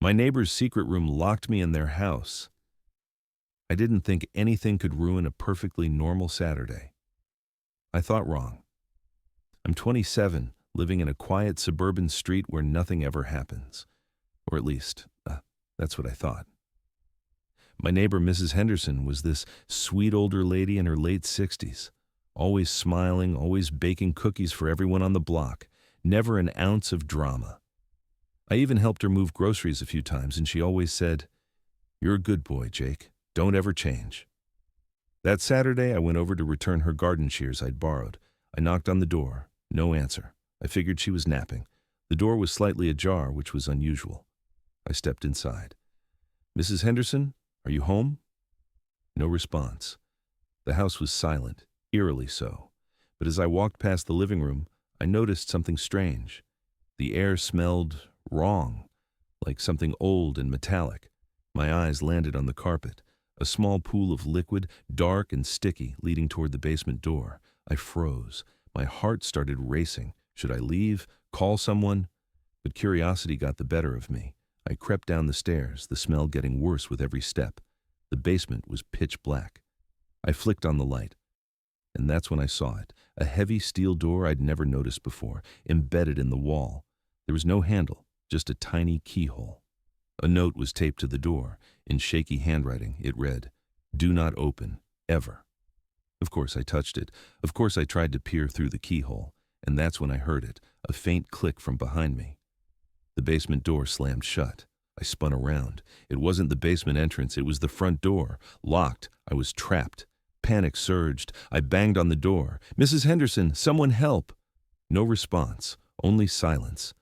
My neighbor's secret room locked me in their house. I didn't think anything could ruin a perfectly normal Saturday. I thought wrong. I'm 27, living in a quiet suburban street where nothing ever happens. Or at least, that's what I thought. My neighbor, Mrs. Henderson, was this sweet older lady in her late 60s, always smiling, always baking cookies for everyone on the block, never an ounce of drama. I even helped her move groceries a few times, and she always said, "You're a good boy, Jake. Don't ever change." That Saturday, I went over to return her garden shears I'd borrowed. I knocked on the door. No answer. I figured she was napping. The door was slightly ajar, which was unusual. I stepped inside. "Mrs. Henderson, are you home?" No response. The house was silent, eerily so. But as I walked past the living room, I noticed something strange. The air smelled wrong, like something old and metallic. My eyes landed on the carpet, a small pool of liquid, dark and sticky, leading toward the basement door. I froze. My heart started racing. Should I leave? Call someone? But curiosity got the better of me. I crept down the stairs, the smell getting worse with every step. The basement was pitch black. I flicked on the light, and that's when I saw it. A heavy steel door I'd never noticed before, embedded in the wall. There was no handle, just a tiny keyhole. A note was taped to the door. In shaky handwriting, it read, "Do not open, ever." Of course I touched it. Of course I tried to peer through the keyhole, and that's when I heard it, a faint click from behind me. The basement door slammed shut. I spun around. It wasn't the basement entrance, it was the front door. Locked. I was trapped. Panic surged. I banged on the door. "Mrs. Henderson, someone help!" No response, only silence.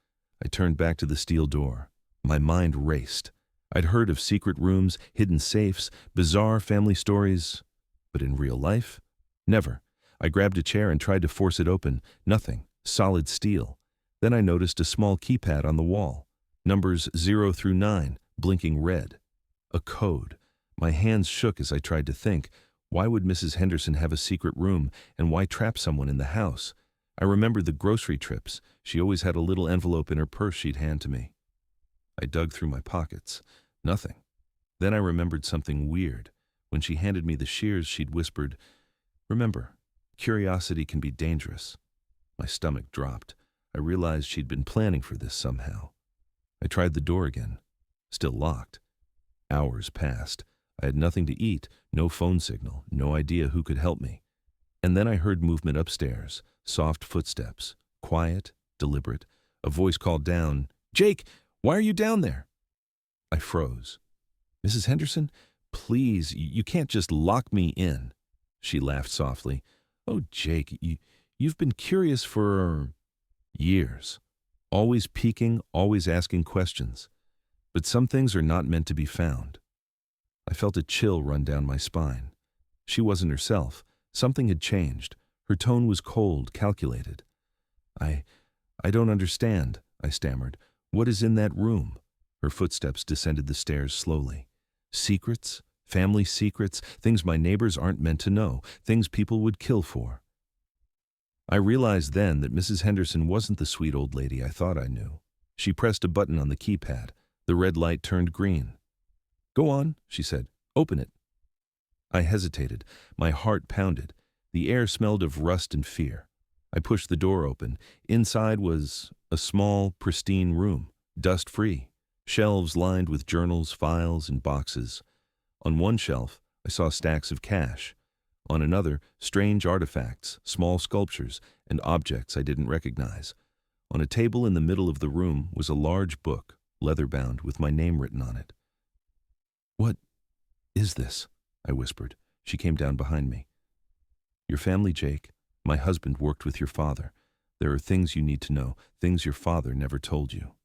I turned back to the steel door. My mind raced. I'd heard of secret rooms, hidden safes, bizarre family stories. But in real life? Never. I grabbed a chair and tried to force it open. Nothing. Solid steel. Then I noticed a small keypad on the wall. Numbers 0 through 9, blinking red. A code. My hands shook as I tried to think. Why would Mrs. Henderson have a secret room, and why trap someone in the house? I remembered the grocery trips. She always had a little envelope in her purse she'd hand to me. I dug through my pockets. Nothing. Then I remembered something weird. When she handed me the shears, she'd whispered, "Remember, curiosity can be dangerous." My stomach dropped. I realized she'd been planning for this somehow. I tried the door again. Still locked. Hours passed. I had nothing to eat, no phone signal, no idea who could help me. And then I heard movement upstairs, soft footsteps, quiet, deliberate. A voice called down, "Jake, why are you down there?" I froze. "Mrs. Henderson, please, you can't just lock me in." She laughed softly. "Oh, Jake, you've been curious for years. Always peeking, always asking questions. But some things are not meant to be found." I felt a chill run down my spine. She wasn't herself. Something had changed. Her tone was cold, calculated. I don't understand," I stammered. "What is in that room?" Her footsteps descended the stairs slowly. Secrets? Family secrets? Things my neighbors aren't meant to know. Things people would kill for. I realized then that Mrs. Henderson wasn't the sweet old lady I thought I knew. She pressed a button on the keypad. The red light turned green. "Go on," she said. "Open it." I hesitated. My heart pounded. The air smelled of rust and fear. I pushed the door open. Inside was a small, pristine room, dust-free. Shelves lined with journals, files, and boxes. On one shelf, I saw stacks of cash. On another, strange artifacts, small sculptures, and objects I didn't recognize. On a table in the middle of the room was a large book, leather-bound, with my name written on it. "What is this?" I whispered. She came down behind me. "Your family, Jake. My husband worked with your father. There are things you need to know, things your father never told you."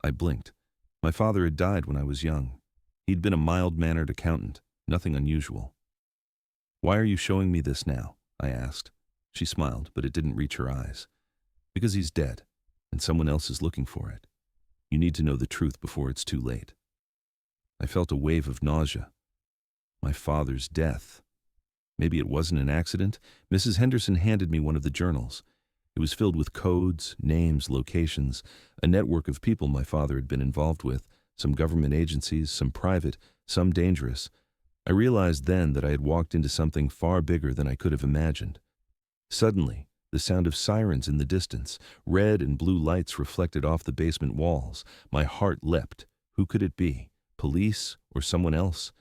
I blinked. My father had died when I was young. He'd been a mild-mannered accountant, nothing unusual. "Why are you showing me this now?" I asked. She smiled, but it didn't reach her eyes. "Because he's dead, and someone else is looking for it. You need to know the truth before it's too late." I felt a wave of nausea. My father's death. Maybe it wasn't an accident. Mrs. Henderson handed me one of the journals. It was filled with codes, names, locations, a network of people my father had been involved with, some government agencies, some private, some dangerous. I realized then that I had walked into something far bigger than I could have imagined. Suddenly, the sound of sirens in the distance, red and blue lights reflected off the basement walls. My heart leapt. Who could it be? Police or someone else?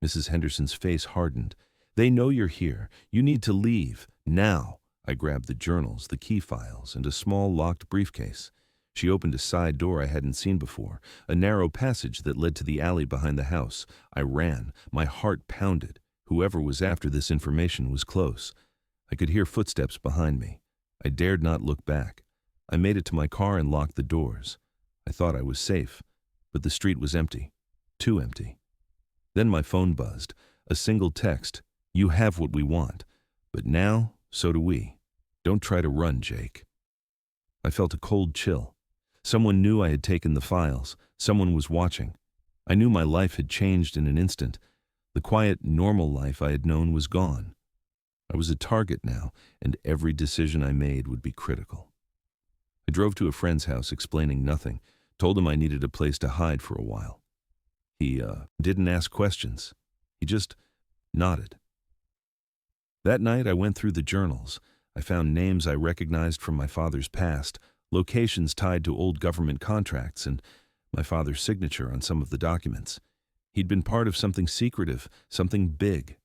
Mrs. Henderson's face hardened. They know you're here. You need to leave. Now. I grabbed the journals, the key files, and a small locked briefcase. She opened a side door I hadn't seen before, a narrow passage that led to the alley behind the house. I ran. My heart pounded. Whoever was after this information was close. I could hear footsteps behind me. I dared not look back. I made it to my car and locked the doors. I thought I was safe, but the street was empty. Too empty. Then my phone buzzed. A single text. You have what we want. But now, so do we. Don't try to run, Jake. I felt a cold chill. Someone knew I had taken the files. Someone was watching. I knew my life had changed in an instant. The quiet, normal life I had known was gone. I was a target now, and every decision I made would be critical. I drove to a friend's house explaining nothing, told him I needed a place to hide for a while. He didn't ask questions. He just nodded. That night I went through the journals. I found names I recognized from my father's past, locations tied to old government contracts, and my father's signature on some of the documents. He'd been part of something secretive, something big.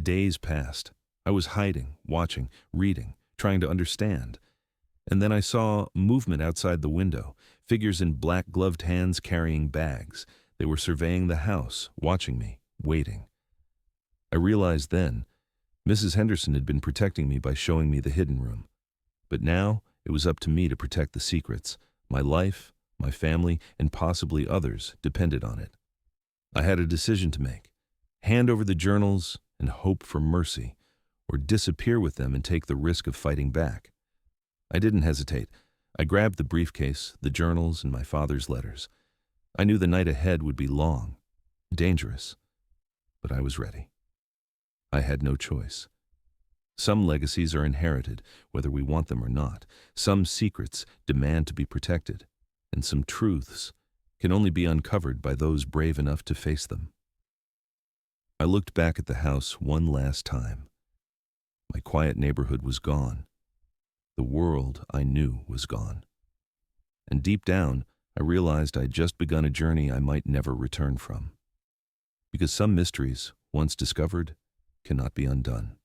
Days passed. I was hiding, watching, reading, trying to understand. And then I saw movement outside the window, figures in black-gloved hands carrying bags. They were surveying the house, watching me, waiting. I realized then, Mrs. Henderson had been protecting me by showing me the hidden room. But now, it was up to me to protect the secrets. My life, my family, and possibly others depended on it. I had a decision to make. Hand over the journals and hope for mercy, or disappear with them and take the risk of fighting back. I didn't hesitate. I grabbed the briefcase, the journals, and my father's letters. I knew the night ahead would be long, dangerous, but I was ready. I had no choice. Some legacies are inherited, whether we want them or not. Some secrets demand to be protected, and some truths can only be uncovered by those brave enough to face them. I looked back at the house one last time. My quiet neighborhood was gone. The world I knew was gone. And deep down, I realized I'd just begun a journey I might never return from. Because some mysteries, once discovered, cannot be undone.